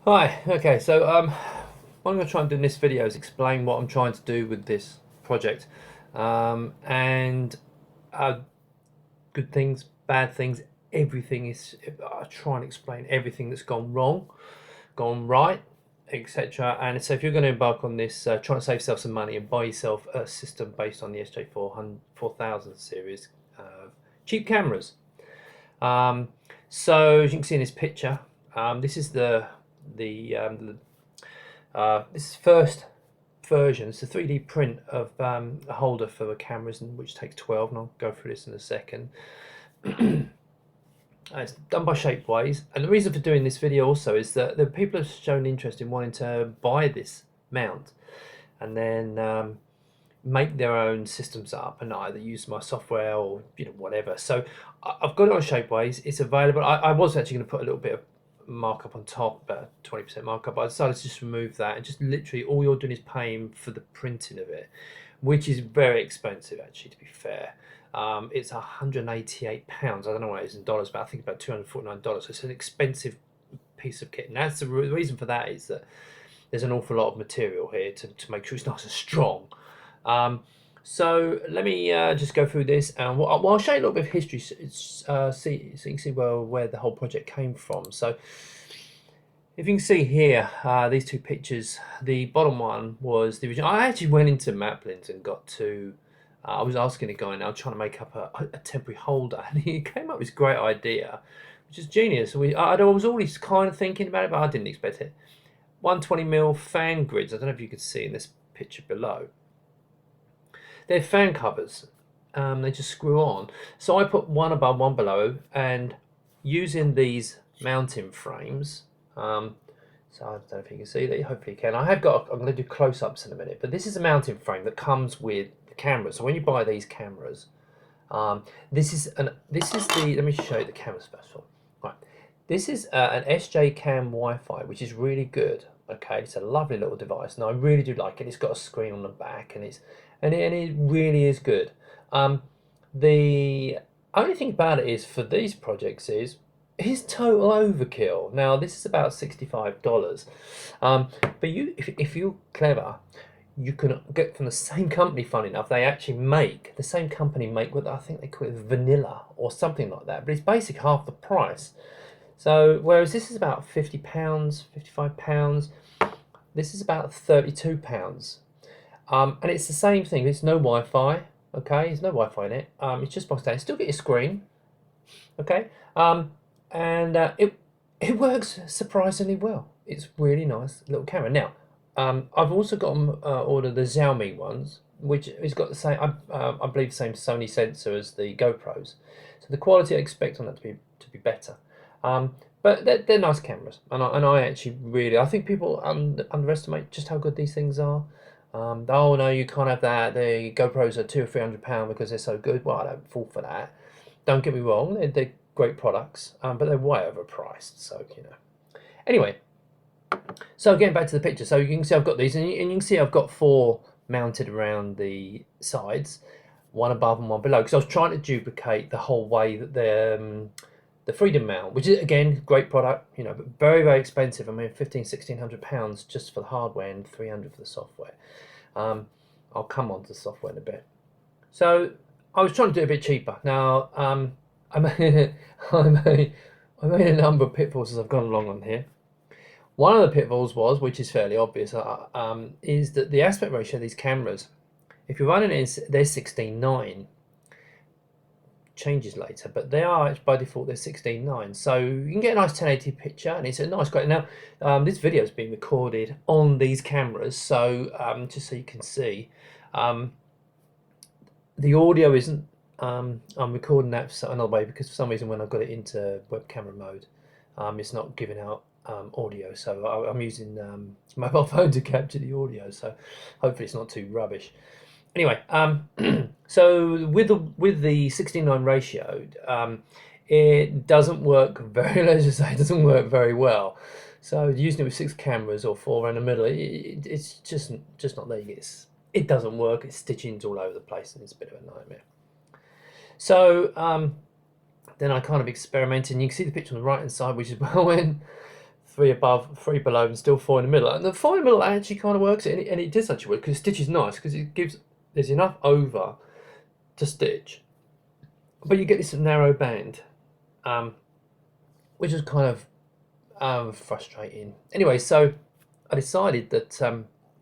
Hi, okay, so what I'm going to try and do in this video is explain what I'm trying to do with this project, and uh, good things, bad things, everything is, I try and explain everything that's gone wrong, gone right, etc. And so if you're going to embark on this, try to save yourself some money and buy yourself a system based on the SJ4000 series of cheap cameras. Um, so as you can see in this picture, this is the this is first version. It's a 3D print of a holder for the cameras, which takes 12, and I'll go through this in a second. It's done by Shapeways, and the reason for doing this video also is that the people have shown interest in wanting to buy this mount and then make their own systems up and either use my software or whatever. So I've got it on Shapeways. It's available. I was actually going to put a little bit of markup on top, about 20% markup, but I decided to just remove that and just literally all you're doing is paying for the printing of it, which is very expensive actually, to be fair. It's £188. I don't know what it is in dollars, but I think about $249. So it's an expensive piece of kit, and that's the reason for that is that there's an awful lot of material here to make sure it's nice and strong. So let me just go through this, and I'll show you a little bit of history, so you can see where the whole project came from. So if you can see here, these two pictures, the bottom one was the original. I actually went into Maplins and got to, I was asking a guy now trying to make up a temporary holder, and he came up with this great idea, which is genius. I was always kind of thinking about it, but I didn't expect it. 120mm fan grids, I don't know if you can see in this picture below. They're fan covers. They just screw on. So I put one above, one below, and using these mounting frames, so I don't know if you can see that, hopefully you can. I'm going to do close-ups in a minute, but this is a mounting frame that comes with the camera. So when you buy these cameras, this is the, let me show you the cameras first of all. Right. This is an SJCAM Wi-Fi, which is really good. Okay, it's a lovely little device, and I really do like it. It's got a screen on the back, and it really is good. The only thing about it is for these projects is it's total overkill. Now this is about $65, but if you're clever, you can get from the same company. Fun enough, they actually make the same company make what I think they call it vanilla or something like that, but it's basically half the price. So whereas this is about £50, £55, this is about £32. And it's the same thing. There's no Wi-Fi. Okay, there's no Wi-Fi in it. It's just box down. Still get your screen. Okay, and it works surprisingly well. It's really nice little camera. Now, I've also got ordered the Xiaomi ones, which has got the same, I believe, the same Sony sensor as the GoPros. So the quality I expect on that to be better. But they're nice cameras, and I actually really, I think people underestimate just how good these things are. Oh no, you can't have that. The GoPros are £200 or £300 because they're so good. Well, I don't fall for that. Don't get me wrong, they're great products, but they're way overpriced. So Anyway, so getting back to the picture, so you can see I've got these, and you can see I've got four mounted around the sides, one above and one below, because I was trying to duplicate the whole way that the Freedom mount, which is again great product, but very expensive. I mean, £1,500–1,600 just for the hardware and 300 for the software. I'll come on to the software in a bit. So I was trying to do it a bit cheaper. Now I made a number of pitfalls as I've gone along on here. One of the pitfalls was, which is fairly obvious, is that the aspect ratio of these cameras, if you're running it, they're 16:9. Changes later, but they are by default they're 16:9, so you can get a nice 1080 picture, and it's a nice great. Now this video is being recorded on these cameras, so just so you can see, the audio isn't, I'm recording that another way because for some reason when I've got it into web camera mode, it's not giving out audio, so I'm using mobile phone to capture the audio, so hopefully it's not too rubbish. Anyway, so with the 16:9 ratio, it doesn't work very, let's just say, it doesn't work very well. So using it with 6 cameras or 4 around the middle, it's just not there. It doesn't work. It's stitchings all over the place, and it's a bit of a nightmare. So then I kind of experimented, and you can see the picture on the right hand side, which is when 3 above, 3 below, and still 4 in the middle. And the 4 in the middle actually kind of works, and it does actually work because the stitch is nice because it gives, there's enough over to stitch, but you get this narrow band, which is kind of frustrating. Anyway, so I decided that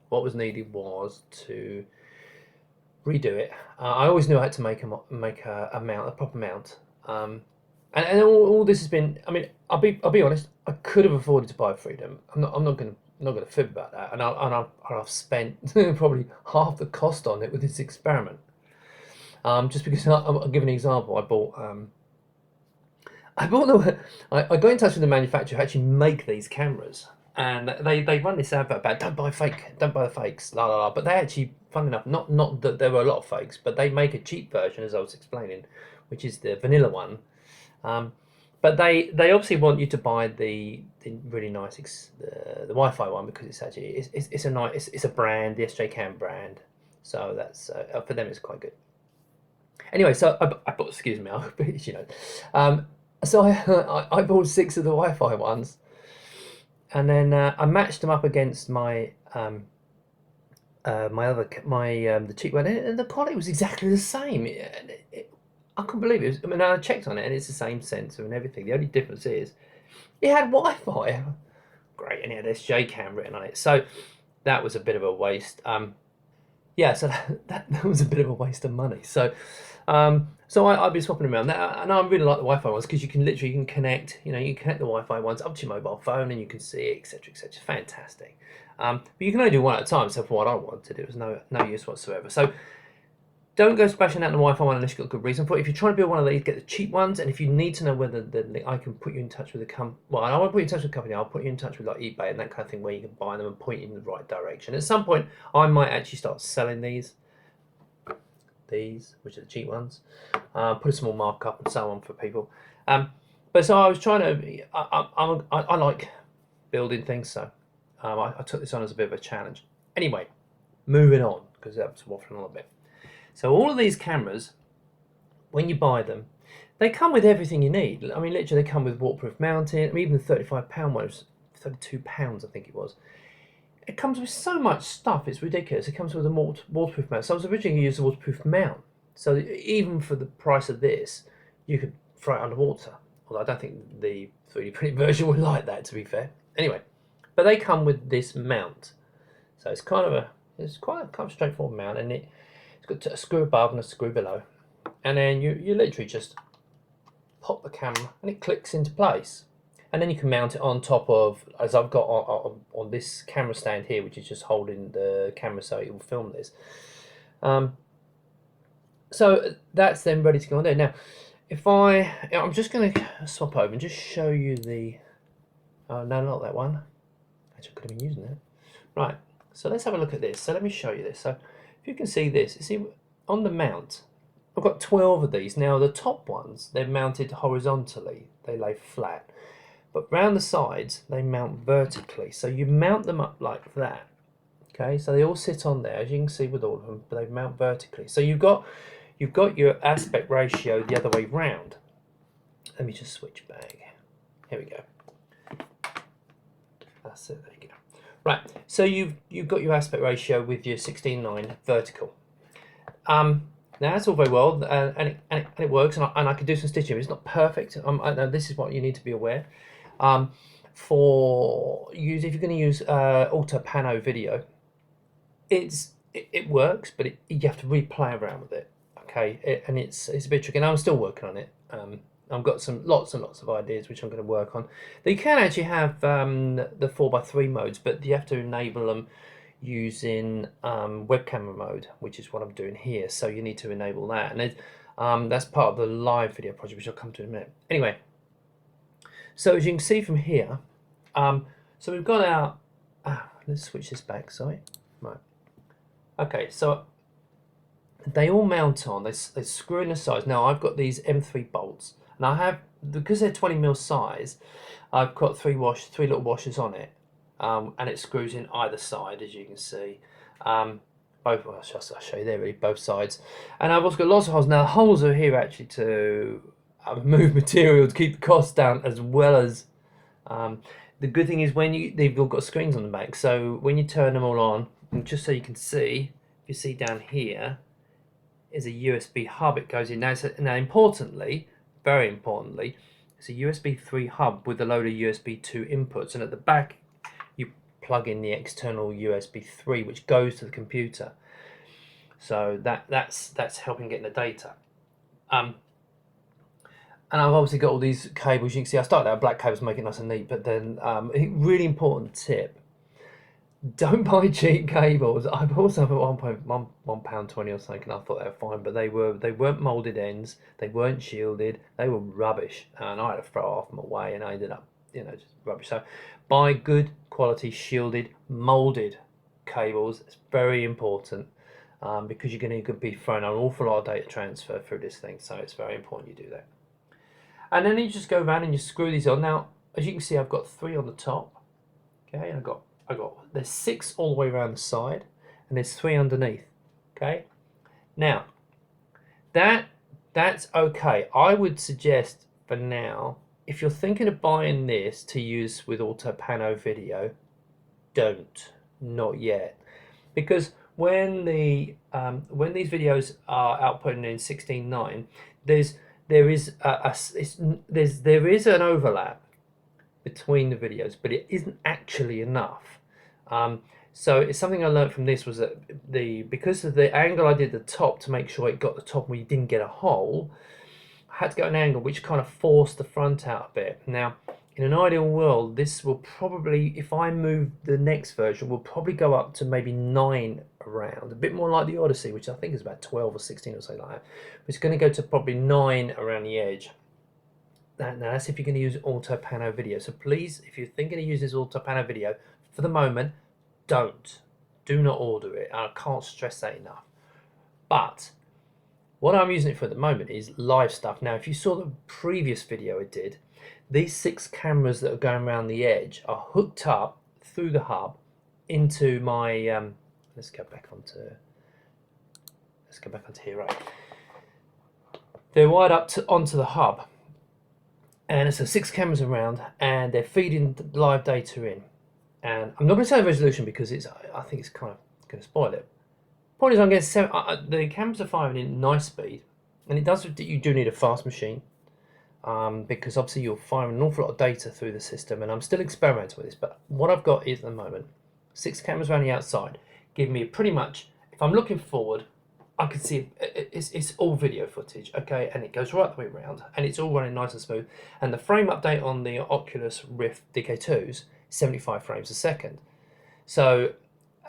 what was needed was to redo it. I always knew I had to make a mount, a proper mount. And all this has been. I mean, I'll be honest. I could have afforded to buy Freedom. I'm not gonna fib about that. And I've spent probably half the cost on it with this experiment. Just because I'll give an example. I got in touch with the manufacturer who actually make these cameras, and they run this advert about don't buy the fakes, la la la. But they actually, fun enough, not that there were a lot of fakes, but they make a cheap version, as I was explaining, which is the vanilla one. But they obviously want you to buy the really nice the Wi-Fi one because it's actually it's a brand, the SJCAM brand. So that's for them it's quite good. Anyway, so I bought, excuse me, you know, so I bought 6 of the Wi-Fi ones, and then I matched them up against my the cheap one, and the quality was exactly the same. I couldn't believe it. I mean, I checked on it, and it's the same sensor and everything. The only difference is it had Wi-Fi. Great, and it had SJCAM written on it. So that was a bit of a waste. Yeah, so that was a bit of a waste of money. So I've been swapping them around, and I really like the Wi-Fi ones because you can connect. You know, you can connect the Wi-Fi ones up to your mobile phone, and you can see it, etc., etc. Fantastic. But you can only do one at a time. So for what I wanted, it was no use whatsoever. So don't go splashing out the Wi-Fi one unless you've got a good reason for it. If you're trying to build one of these, get the cheap ones. And if you need to know whether I can put you in touch with well, I won't put you in touch with a company. I'll put you in touch with like eBay and that kind of thing, where you can buy them and point you in the right direction. At some point, I might actually start selling these, which are the cheap ones. Put a small markup and so on for people. But so I was trying to. I like building things, so I took this on as a bit of a challenge. Anyway, moving on because that was waffling on a bit. So all of these cameras, when you buy them, they come with everything you need. I mean, literally, they come with waterproof mounting. I mean, even the £35 one was £32, I think it was. It comes with so much stuff, it's ridiculous. It comes with a waterproof mount. So I was originally going to use a waterproof mount. So even for the price of this, you could throw it underwater. Although I don't think the 3D printed version would like that, to be fair. Anyway, but they come with this mount. So it's quite a straightforward mount, and it's got a screw above and a screw below. And then you literally just pop the camera and it clicks into place. And then you can mount it on top of, as I've got on this camera stand here, which is just holding the camera so it will film this. So that's then ready to go on there. Now, I'm just going to swap over and just show you the, oh no, not that one. Actually, I could have been using that. Right, so let's have a look at this. So let me show you this. So if you can see this, you see on the mount, I've got 12 of these. Now the top ones, they're mounted horizontally. They lay flat. But round the sides, they mount vertically. So you mount them up like that. Okay, so they all sit on there, as you can see with all of them, but they mount vertically. So you've got your aspect ratio the other way round. Let me just switch back. Here we go. That's it, there you go. Right, so you've got your aspect ratio with your 16:9 vertical. Now that's all very well, and it works, and I can do some stitching. It's not perfect. This is what you need to be aware. If you're going to use Auto Pano video, it works, but you have to really play around with it. Okay, and it's a bit tricky, and I'm still working on it. I've got lots and lots of ideas which I'm going to work on. You can actually have the 4x3 modes, but you have to enable them using webcam mode, which is what I'm doing here. So you need to enable that, and that's part of the live video project, which I'll come to in a minute. Anyway, so as you can see from here, so we've got our. Let's switch this back. Sorry, right. Okay, so they all mount on. They screw in the sides. Now I've got these M3 bolts, and I have, because they're 20mm size, I've got three little washers on it. And it screws in either side, as you can see. Both, well, I'll show you there, really, both sides. And I've also got lots of holes. Now, the holes are here actually to move material to keep the cost down, as well as The good thing is they've all got screens on the back, so when you turn them all on, and just so you can see, if you see down here is a USB hub. It goes in now. Now, importantly, very importantly, it's a USB 3 hub with a load of USB 2 inputs, and at the back you plug in the external USB 3, which goes to the computer. So that's helping getting the data. And I've obviously got all these cables. You can see I started out with black cables, make it nice and neat, but then a really important tip: don't buy cheap cables. I've also at one point £1.20 or something, and I thought they were fine, but they weren't molded ends, they weren't shielded, they were rubbish, and I had to throw half them away, and I ended up, just rubbish. So buy good quality shielded, molded cables. It's very important, because you're going to be throwing an awful lot of data transfer through this thing, so it's very important you do that. And then you just go around and you screw these on. Now, as you can see, I've got 3 on the top. Okay, and there's 6 all the way around the side, and there's 3 underneath. Okay, now that's okay. I would suggest for now, if you're thinking of buying this to use with auto pano video, not yet, because when these videos are outputting in 16:9, there is an overlap between the videos, but it isn't actually enough. So it's something I learned from this was that because of the angle I did the top to make sure it got the top where you didn't get a hole, I had to go an angle which kind of forced the front out a bit. Now, in an ideal world, this will probably, if I move the next version, will probably go up to maybe 9 around, a bit more like the Odyssey, which I think is about 12 or 16 or something like that. But it's going to go to probably 9 around the edge. Now that's if you're going to use auto pano video. So please, if you're thinking of using this auto pano video, for the moment, do not order it. I can't stress that enough. But what I'm using it for at the moment is live stuff. Now, if you saw the previous video I did, these 6 cameras that are going around the edge are hooked up through the hub into my let's go back onto here, right? They're wired up onto the hub, and it's 6 cameras around, and they're feeding the live data in. And I'm not going to say the resolution because I think it's kind of going to spoil it. Point is, I'm getting the cameras are firing in nice speed, and you do need a fast machine, because obviously you're firing an awful lot of data through the system, and I'm still experimenting with this. But what I've got is at the moment 6 cameras around the outside, give me pretty much, if I'm looking forward, I can see it's all video footage, okay, and it goes right the way around, and it's all running nice and smooth. And the frame update on the Oculus Rift DK2s, 75 frames a second. So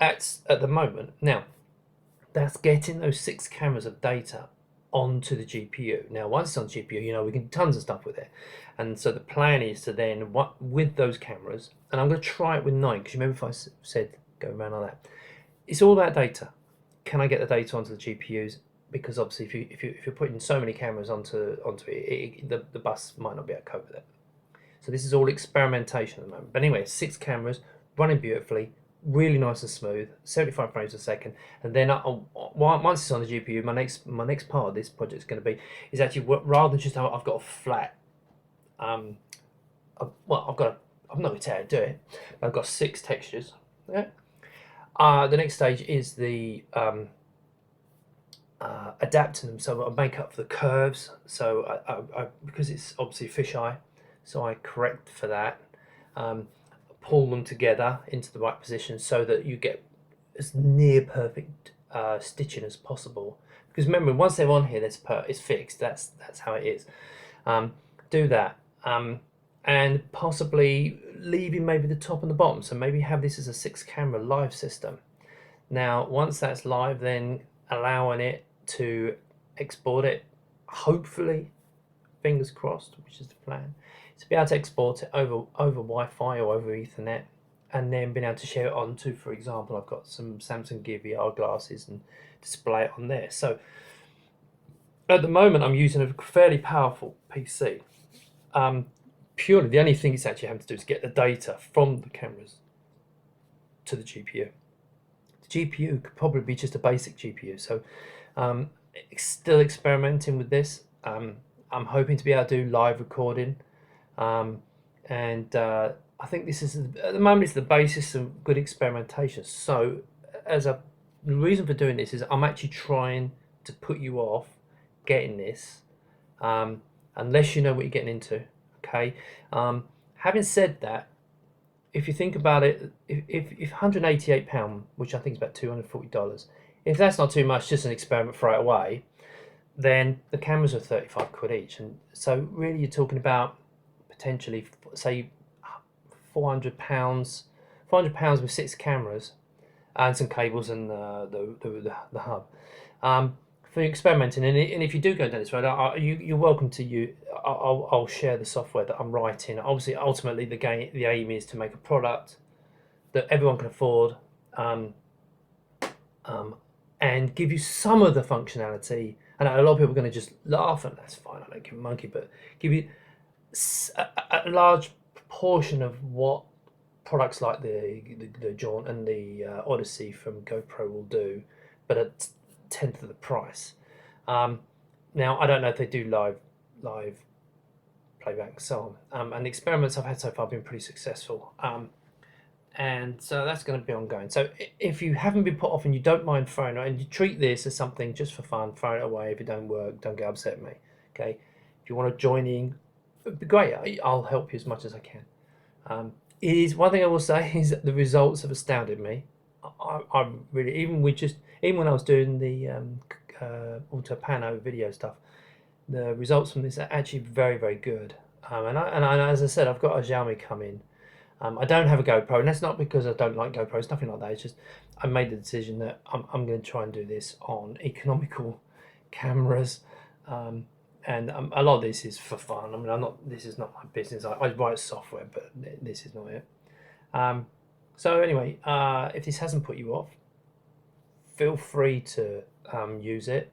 that's at the moment. Now, that's getting those 6 cameras of data onto the GPU. Now, once it's on the GPU, we can do tons of stuff with it. And so the plan is to then, with those cameras, and I'm going to try it with 9, because you remember if I said go around like that. It's all about data. Can I get the data onto the GPUs? Because obviously, if you're putting so many cameras onto it, the bus might not be able to cope with it. So this is all experimentation at the moment. But anyway, 6 cameras running beautifully, really nice and smooth, 75 frames a second. And then once it's on the GPU, my next part of this project is actually rather than just I've got a flat. I'm not going to tell you how to do it, but I've got 6 textures. Yeah. The next stage is the adapting them, so I make up for the curves. So I because it's obviously fisheye, so I correct for that. Pull them together into the right position so that you get as near perfect stitching as possible. Because remember, once they're on here, it's fixed. That's how it is. Do that. And possibly leaving maybe the top and the bottom, so maybe have this as a 6 camera live system. Now once that's live, then allowing it to export it, hopefully, fingers crossed, which is the plan, to be able to export it over Wi-Fi or over Ethernet, and then being able to share it onto, for example, I've got some Samsung Gear VR glasses and display it on there. So at the moment I'm using a fairly powerful PC. Purely, the only thing it's actually having to do is get the data from the cameras to the GPU. The GPU could probably be just a basic GPU, so still experimenting with this. I'm hoping to be able to do live recording, and I think this is, at the moment, it's the basis of good experimentation. So, the reason for doing this is I'm actually trying to put you off getting this, unless you know what you're getting into. Okay. Having said that, if you think about it, if £188, which I think is about $240, if that's not too much, just an experiment, throw it away, then the cameras are 35 quid each. And so really you're talking about potentially, say, £400, £400 with 6 cameras and some cables and the hub. For experimenting, and if you do go down this road, you're welcome to use. I'll share the software that I'm writing. Obviously, ultimately, the aim is to make a product that everyone can afford, and give you some of the functionality. And a lot of people are going to just laugh, and that's fine. I don't give a monkey, but give you a large proportion of what products like the Jaunt and the Odyssey from GoPro will do, but at tenth of the price. Now I don't know if they do live playback and so on. And the experiments I've had so far have been pretty successful. And so that's going to be ongoing. So if you haven't been put off and you don't mind throwing it, and you treat this as something just for fun, throw it away. If it don't work, don't get upset at me. Okay. If you want to join in, it'd be great. I'll help you as much as I can. It is one thing I will say is that the results have astounded me. I really, even when I was doing the Autopano video stuff, the results from this are actually very, very good. And as I said, I've got a Xiaomi coming. I don't have a GoPro, and that's not because I don't like GoPros, nothing like that. It's just I made the decision that I'm going to try and do this on economical cameras, and a lot of this is for fun. I mean, this is not my business. I write software, but this is not it. So anyway, if this hasn't put you off, feel free to use it.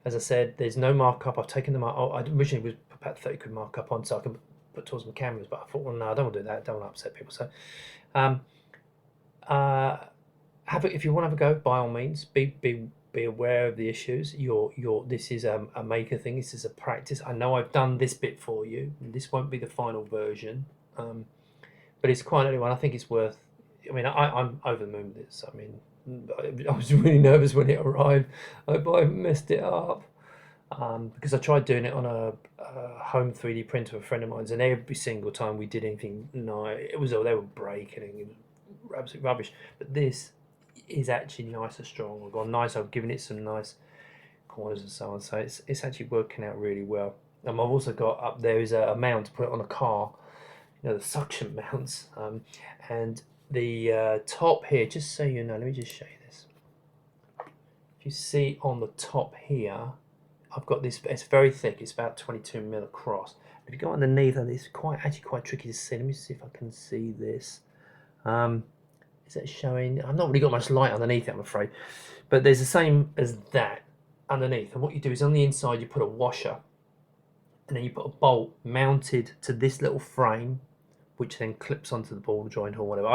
As I said, there's no markup. I've taken them out. I originally was about 30 quid markup on, so I can put towards my cameras, but I thought, well, no, I don't want to do that. I don't want to upset people. So, if you want to have a go, by all means, be aware of the issues. This is a maker thing. This is a practice. I know I've done this bit for you. This won't be the final version, but it's quite an early one. I think it's worth. I mean, I'm over the moon with this. I mean, I was really nervous when it arrived. I hope I messed it up. Because I tried doing it on a home 3D printer of a friend of mine's, and every single time we did anything, no, they were breaking, and it was absolute rubbish. But this is actually nice and strong. I've given it some nice corners and so on, so it's actually working out really well. I've also got up there is a mount to put it on a car, the suction mounts, and the top here, just so you know, let me just show you this. If you see on the top here, I've got this. It's very thick. It's about 22 mil across. If you go underneath, and it's actually quite tricky to see. Let me see if I can see this. Is that showing? I've not really got much light underneath it, I'm afraid. But there's the same as that underneath. And what you do is on the inside you put a washer, and then you put a bolt mounted to this little frame, which then clips onto the ball joint or whatever.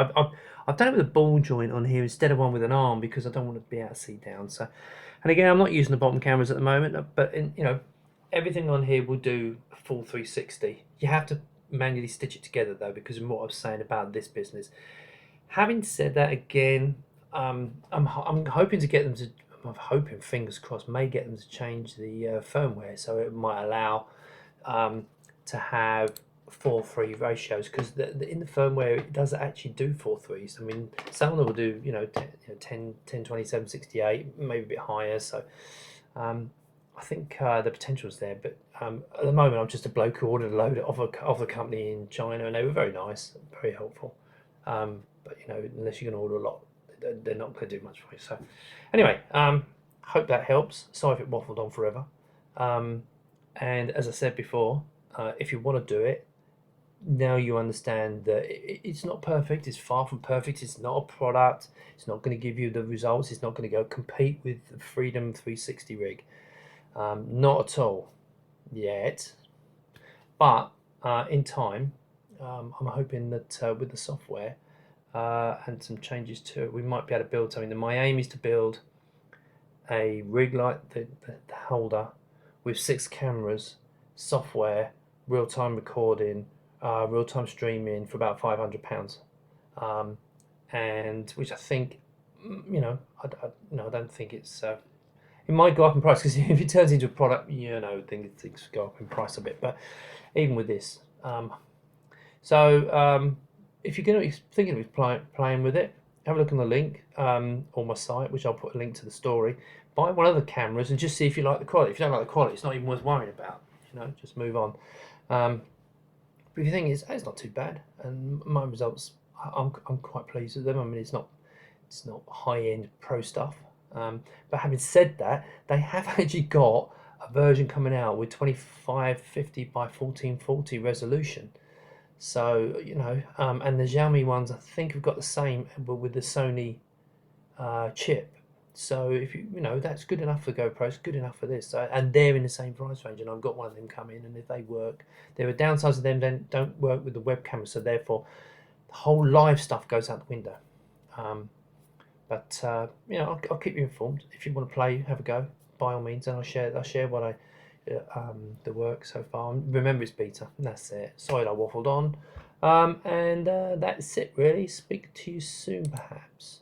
I've done it with a ball joint on here instead of one with an arm because I don't want to be able to see down. So. And again, I'm not using the bottom cameras at the moment, but everything on here will do a full 360. You have to manually stitch it together though, because of what I was saying about this business. Having said that, again, I'm hoping to get them to. I'm hoping, fingers crossed, may get them to change the firmware, so it might allow to have 4:3 ratios, because in the firmware it does actually do 4:3s. I mean, some of them will do 10 27 68, maybe a bit higher. So I think the potential's there, but at the moment I'm just a bloke who ordered a load of a company in China, and they were very nice, very helpful. But unless you're going to order a lot, they're not going to do much for you. So anyway, hope that helps. Sorry if it waffled on forever. And as I said before, if you want to do it, now you understand that it's not perfect. It's far from perfect. It's not a product. It's not going to give you the results. It's not going to go compete with the Freedom 360 rig. Not at all yet. But in time, I'm hoping that with the software and some changes to it, we might be able to build something. My aim is to build a rig like the holder with 6 cameras, software, real-time recording, real-time streaming for about £500, and which I think, I don't think it's. It might go up in price because if it turns into a product, things go up in price a bit. But even with this, if you're going to be thinking of playing with it, have a look on the link on my site, which I'll put a link to the story. Buy one of the cameras and just see if you like the quality. If you don't like the quality, it's not even worth worrying about. Just move on. But if you think it's not too bad, and my results, I'm quite pleased with them. I mean, it's not high-end pro stuff. But having said that, they have actually got a version coming out with 2550 by 1440 resolution. So and the Xiaomi ones I think have got the same, but with the Sony chip. So if that's good enough for GoPro, it's good enough for this. And they're in the same price range, and I've got one of them come in, and if they work, there are downsides of them. Then don't work with the webcam, so therefore the whole live stuff goes out the window. But I'll keep you informed. If you want to play, have a go, by all means, and I'll share what the work so far. Remember, it's beta, and that's it. Sorry I waffled on, and that's it really. Speak to you soon, perhaps.